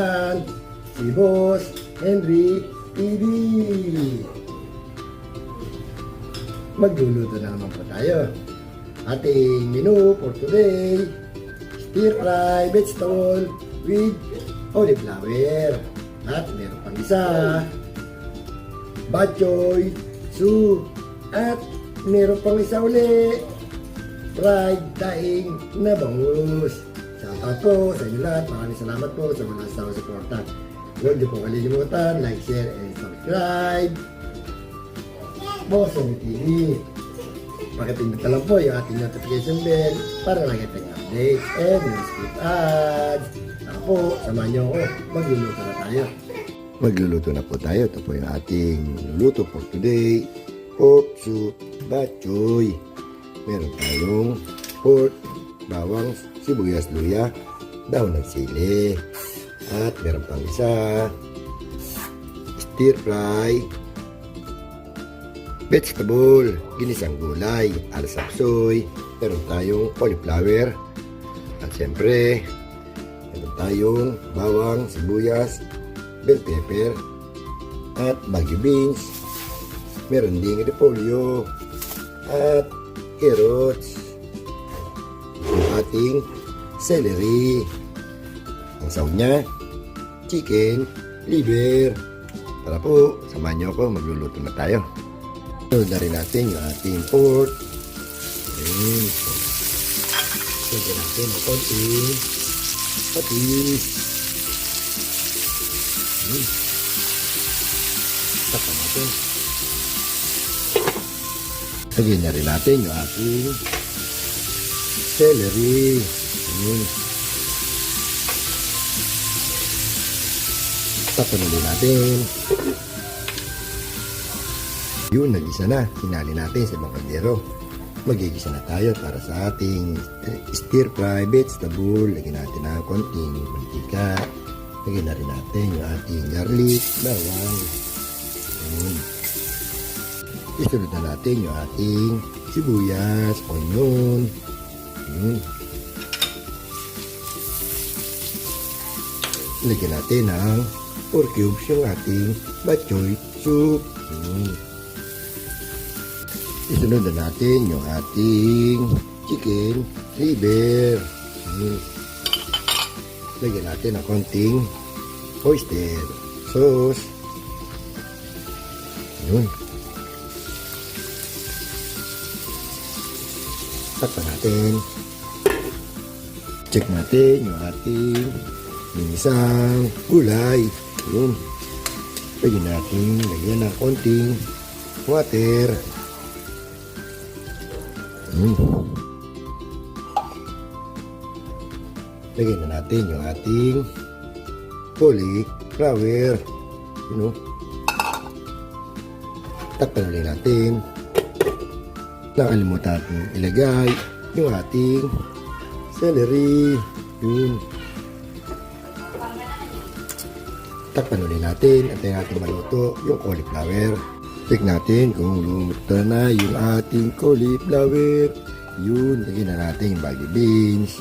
naman si Boss Henry TV. Magluluto na naman po tayo. Ating menu for today, stir fry vegetable with cauliflower. At meron pang isa, bok choy soup. At meron pang isa uli, fried daing na bangus. Shoutout po sa inyo lahat. Maraming salamat po sa mga sa suporta. Huwag niyo po kalimutan, like, share, and subscribe. Boss Henry TV. Pakipindot na lang po yung ating notification bell para lagi tayong update and skip ads. Ako po, samahan niyo ako. Magluluto na tayo. Magluluto na po tayo. Ito po yung ating luto for today. Pork soup, bok choy. Meron tayong pork, bawang, sibuyas, luya, daon ng sili. At meron pang isa, stir fry vegetable, ginisang gulay, alsapsoy, meron tayong cauliflower, at siyempre meron tayong bawang, sibuyas, bell pepper, at bagyo beans, meron ding repolyo, at carrots, yung ating celery, ang sahog niya, chicken, liver. Tara po, samahan niyo ako, magluluto na tayo. Sunod na rin natin yung ating pork. Ayan. Sunod natin ang konting patis. Takpan natin. Lagyan na rin natin yung ating celery. Ayan. Takpan ulit natin. Yun, nagisa na. Hinali natin sa ibang kaldero. Magigisa na tayo para sa ating stir fry vegetable. Lagyan natin ng konting mantika. Lagyan na rin natin yung ating garlic, bawang. Isunod na natin yung ating sibuyas, onion. Lagyan natin ng 4 cubes yung ating bok choy soup. Isunod na natin yung ating chicken liver. Lagyan natin ng konting oyster sauce. Yun. Takpan natin. Check natin yung ating minisang gulay. Yun. Lagyan natin ng konting water. Lagyan na natin yung ating cauliflower. Takpan ulit natin. Nakalimutan natin ilagay yung ating celery. Takpan ulit natin. Antayin natin maluto yung cauliflower. Check natin kung lumuto na yung ating cauliflower. Yun, lagyan na natin yung bagyo beans.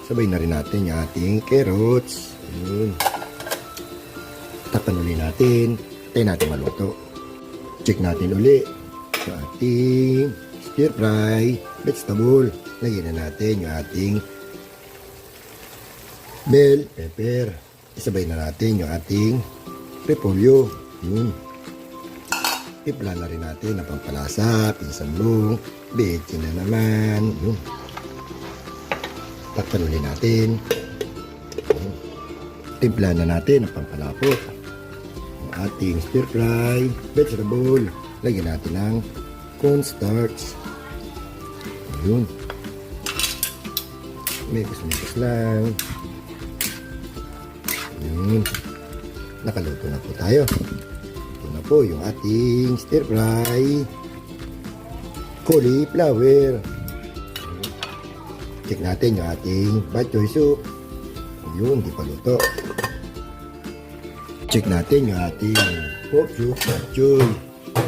Sabay na rin natin yung ating carrots. Yun. Takpan ulit natin. Antayin natin maluto. Check natin ulit yung ating stir fry vegetable. Lagyan na natin yung ating bell pepper. Isabay na natin yung ating repolyo. Yun. Ipla na rin natin ang pampalasa, pinsanlong, bechin na naman. Yun. Takpan ulit natin. Timpla na natin ang pampalapot. Ang ating stir fry vegetable. Lagyan natin ng cornstarch. Yun. Mekos lang. Yun. Nakaluto na po tayo. Na po yung ating stir fry cauliflower. Check natin yung ating bok choy soup. Yun, di pa luto. Check natin yung ating pork soup, bok choy.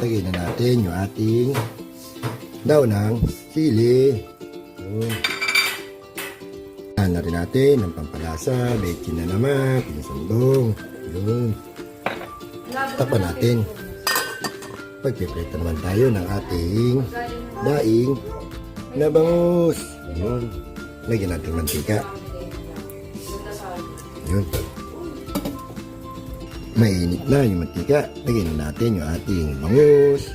Lagyan na natin yung ating daon ng sili. Yun. Dagdagan na rin natin ng pampalasa, bechin na naman, pinisandong. Yun. Tapan natin. Pagpiprito naman tayo ng ating daing na bangus. Yun. Lagyan natin mantika. Yun. Mainit na yung mantika. Lagyan na natin yung ating bangus.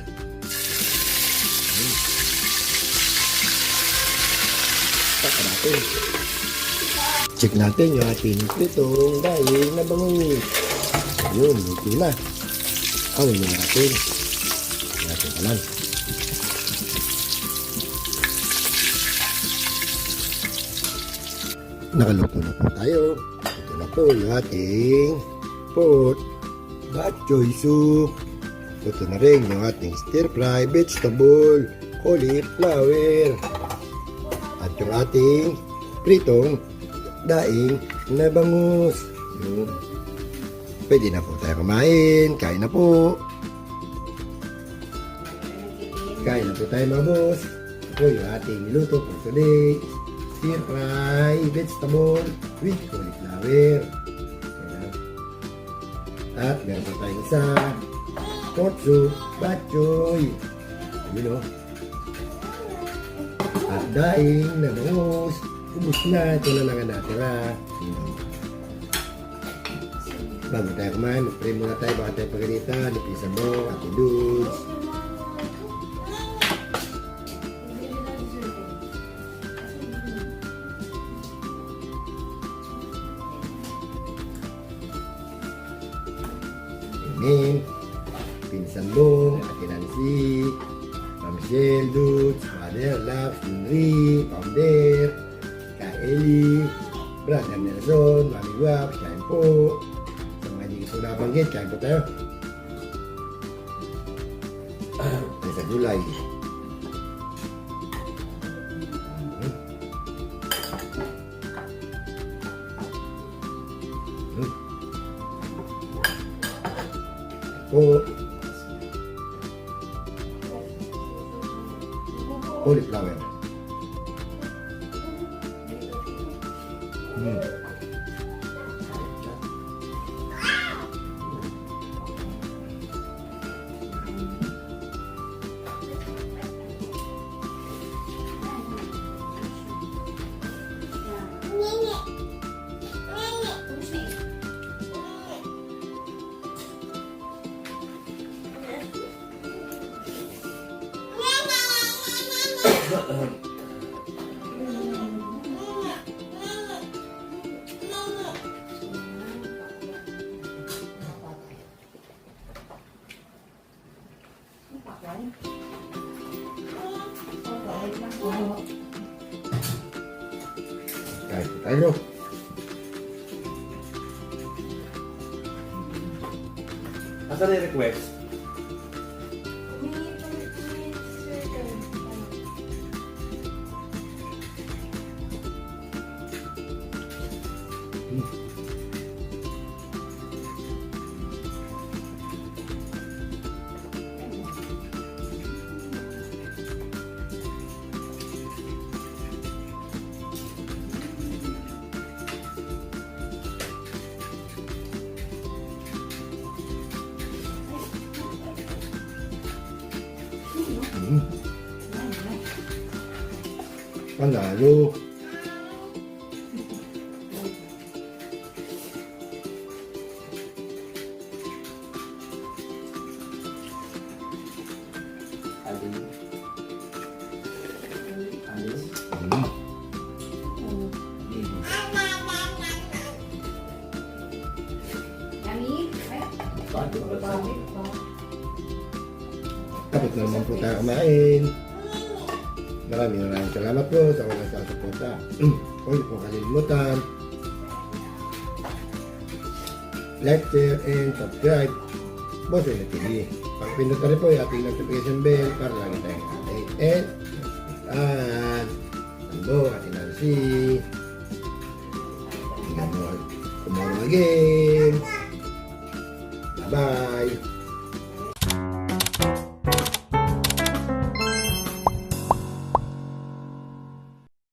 Tapan natin. Check natin yung ating pritong daing na bangus. Yun, luto na. Awin na natin. Natin kalan. Nakaluto na po tayo. Ito na po yung ating pork bok choy soup. Ito na rin yung ating stir fry vegetable cauliflower. At yung ating pritong daing na bangus. Yun. Pwede na po tayo kumain. Kain na po. Kain na po tayo mga boss. Ito yung ating niluto for today. Stir fry vegetable with cauliflower. Ayan. At meron po tayong isa pork soup bok choy. Yun o. At daing na bangus. Ubus na. Ito na lang ang natira. Bago tayo kumain, mag-pray muna tayo. Baka tayo pagalitan. Lipisan mo, Ate Dudes. Amen. Pinsan mo, Ate Nancy, Ma'am Michelle, Dudes, Mother, Love, Henry, Founder, Ka Eli, Brother Nelson, Mami Guap, kain po. Sa mga hindi ko nabanggit, kain po tayo. Ay, sa gulay. Po. Cauliflower. Kain po tayo. Asan yung request? Panalo. Tapos na naman po tayo kumain. Maraming salamat po sa walang sasuporta. Huwag po kalimutan. Like, share, and subscribe. Boss Ella TV. Pag-pindot na rin po yung ating notification bell para lagi tayong update. And Tambo, Ate Nancy. Tomorrow again. Bye-bye.